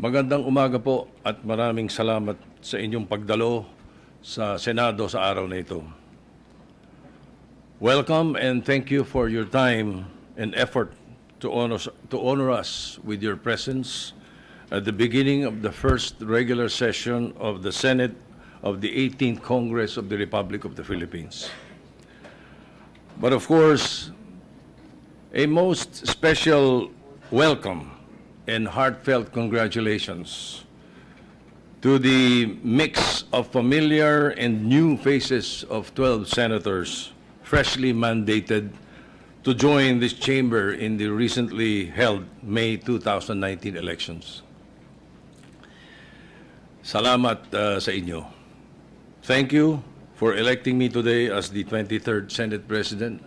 Magandang umaga po at maraming salamat sa inyong pagdalo sa Senado sa araw na ito. Welcome and thank you for your time and effort to honor us with your presence at the beginning of the first regular session of the Senate of the 18th Congress of the Republic of the Philippines. But of course, a most special welcome and heartfelt congratulations to the mix of familiar and new faces of 12 senators freshly mandated to join this chamber in the recently held May 2019 elections. Salamat sa inyo. Thank you for electing me today as the 23rd Senate President.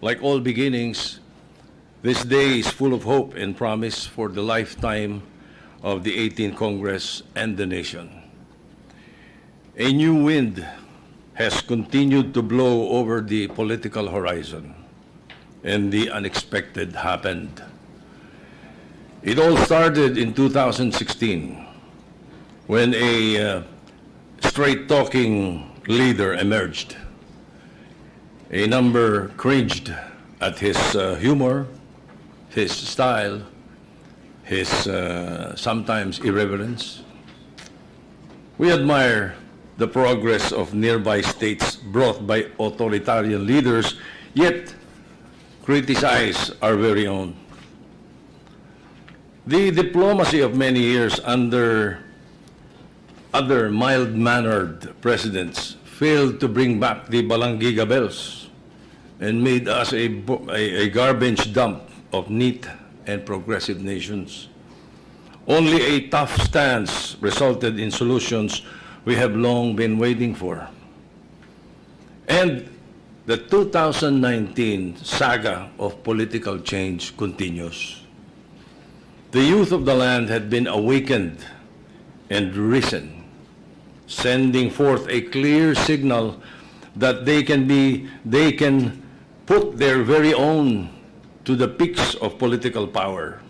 Like all beginnings, this day is full of hope and promise for the lifetime of the 18th Congress and the nation. A new wind has continued to blow over the political horizon, and the unexpected happened. It all started in 2016 when a straight-talking leader emerged. A number cringed at his humor, his style, his sometimes irreverence. We admire the progress of nearby states brought by authoritarian leaders, yet criticize our very own. The diplomacy of many years under other mild-mannered presidents failed to bring back the Balangiga bells and made us a garbage dump of neat and progressive nations. Only a tough stance resulted in solutions we have long been waiting for. And the 2019 saga of political change continues. The youth of the land had been awakened and risen, sending forth a clear signal that they can put their very own to the peaks of political power.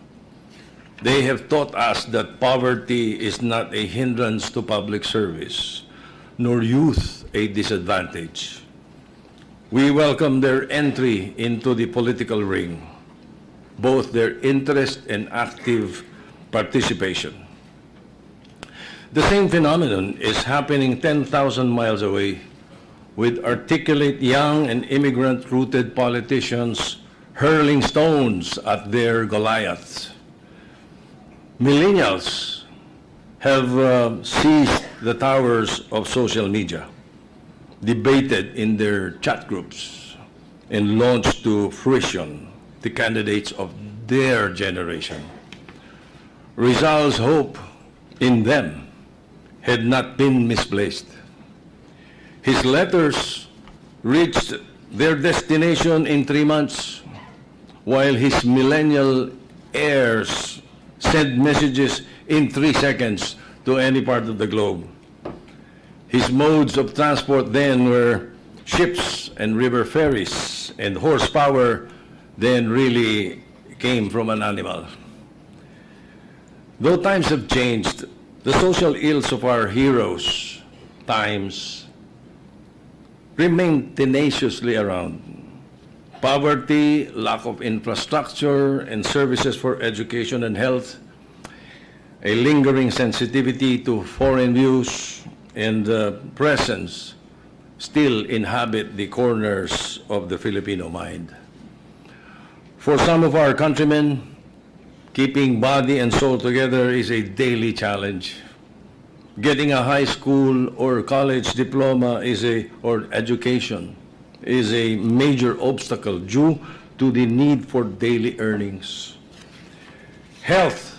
They have taught us that poverty is not a hindrance to public service, nor youth a disadvantage. We welcome their entry into the political ring, both their interest and active participation. The same phenomenon is happening 10,000 miles away with articulate young and immigrant-rooted politicians hurling stones at their Goliaths. Millennials have seized the towers of social media, debated in their chat groups, and launched to fruition the candidates of their generation. Rizal's hope in them had not been misplaced. His letters reached their destination in 3 months, while his millennial heirs sent messages in 3 seconds to any part of the globe. His modes of transport then were ships and river ferries, and horsepower then really came from an animal. Though times have changed, the social ills of our heroes' times remain tenaciously around. Poverty, lack of infrastructure and services for education and health, a lingering sensitivity to foreign views, and presence still inhabit the corners of the Filipino mind. For some of our countrymen, keeping body and soul together is a daily challenge. Getting a high school or college diploma or education is a major obstacle due to the need for daily earnings. Health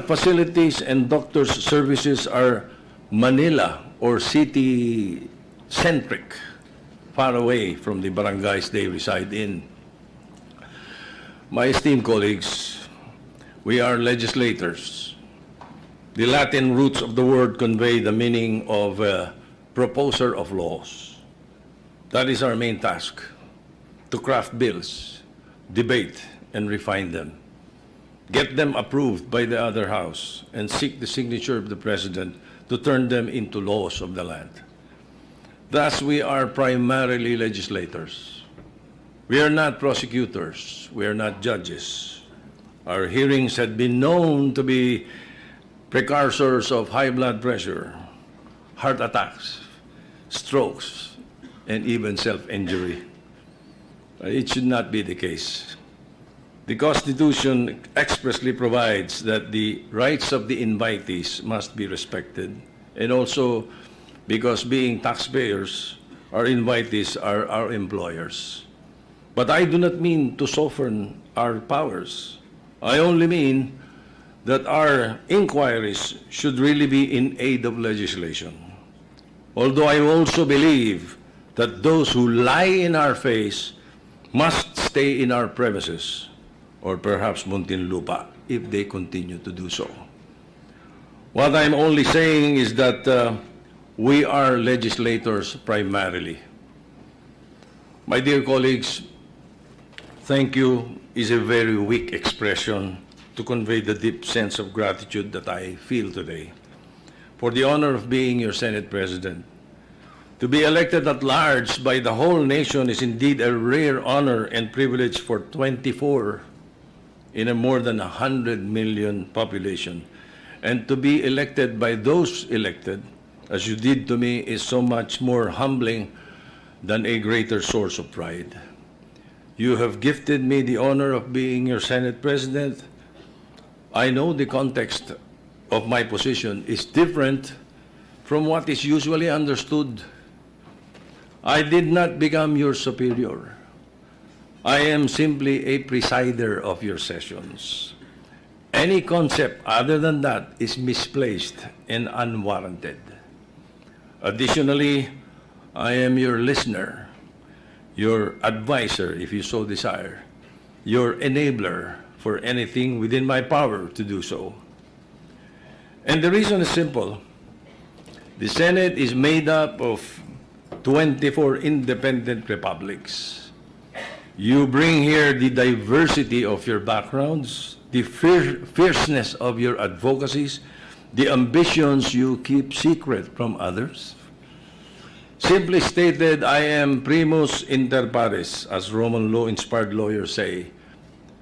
facilities and doctors' services are Manila or city-centric, far away from the barangays they reside in. My esteemed colleagues, we are legislators. The Latin roots of the word convey the meaning of proposer of laws. That is our main task, to craft bills, debate, and refine them. get them approved by the other house, and seek the signature of the President to turn them into laws of the land. Thus, we are primarily legislators. We are not prosecutors. We are not judges. Our hearings had been known to be precursors of high blood pressure, heart attacks, strokes, and even self-injury. It should not be the case. The Constitution expressly provides that the rights of the invitees must be respected, and also because being taxpayers, our invitees are our employers. But I do not mean to soften our powers. I only mean that our inquiries should really be in aid of legislation. Although I also believe that those who lie in our face must stay in our premises, or perhaps Muntinlupa, if they continue to do so. What I'm only saying is that we are legislators primarily. My dear colleagues, thank you is a very weak expression to convey the deep sense of gratitude that I feel today for the honor of being your Senate President. To be elected at large by the whole nation is indeed a rare honor and privilege for 24 in a more than 100 million population. And to be elected by those elected, as you did to me, is so much more humbling than a greater source of pride. You have gifted me the honor of being your Senate President. I know the context of my position is different from what is usually understood. I did not become your superior. I am simply a presider of your sessions. Any concept other than that is misplaced and unwarranted. Additionally, I am your listener, your advisor, if you so desire, your enabler for anything within my power to do so. And the reason is simple. The Senate is made up of 24 independent republics. You bring here the diversity of your backgrounds, the fierceness of your advocacies, the ambitions you keep secret from others. Simply stated, I am primus inter pares, as Roman law-inspired lawyers say,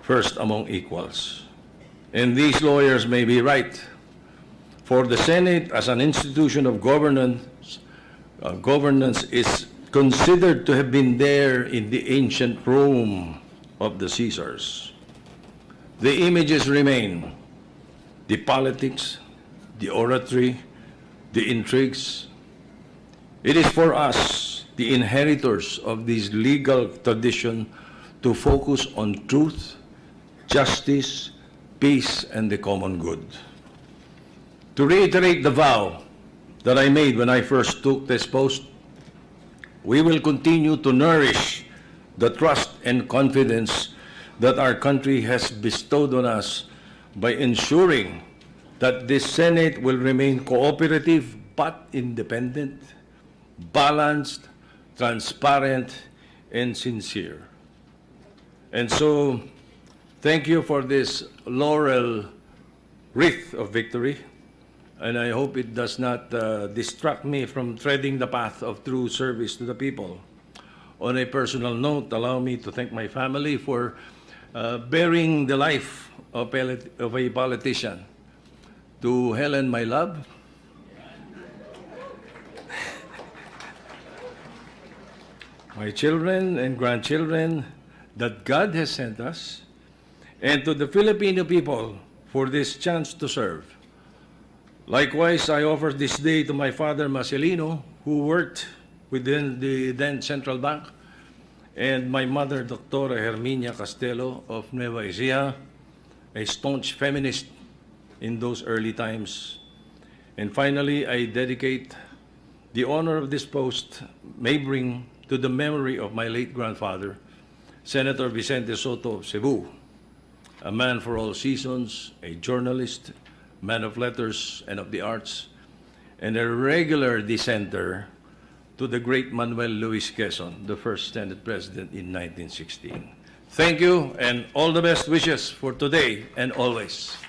first among equals. And these lawyers may be right. For the Senate, as an institution of governance is considered to have been there in the ancient Rome of the Caesars. The images remain: the politics, the oratory, the intrigues. It is for us, the inheritors of this legal tradition, to focus on truth, justice, peace, and the common good. To reiterate the vow that I made when I first took this post, we will continue to nourish the trust and confidence that our country has bestowed on us by ensuring that this Senate will remain cooperative but independent, balanced, transparent, and sincere. And so, thank you for this laurel wreath of victory, and I hope it does not distract me from treading the path of true service to the people. On a personal note, allow me to thank my family for bearing the life of a politician. To Helen, my love, my children and grandchildren that God has sent us, and to the Filipino people for this chance to serve. Likewise, I offer this day to my father, Marcelino, who worked within the then Central Bank, and my mother, Dr. Herminia Castelo of Nueva Ecija, a staunch feminist in those early times. And finally, I dedicate the honor of this post may bring to the memory of my late grandfather, Senator Vicente Sotto of Cebu, a man for all seasons, a journalist, man of letters and of the arts, and a regular dissenter to the great Manuel Luis Quezon, the first Senate President in 1916. Thank you and all the best wishes for today and always.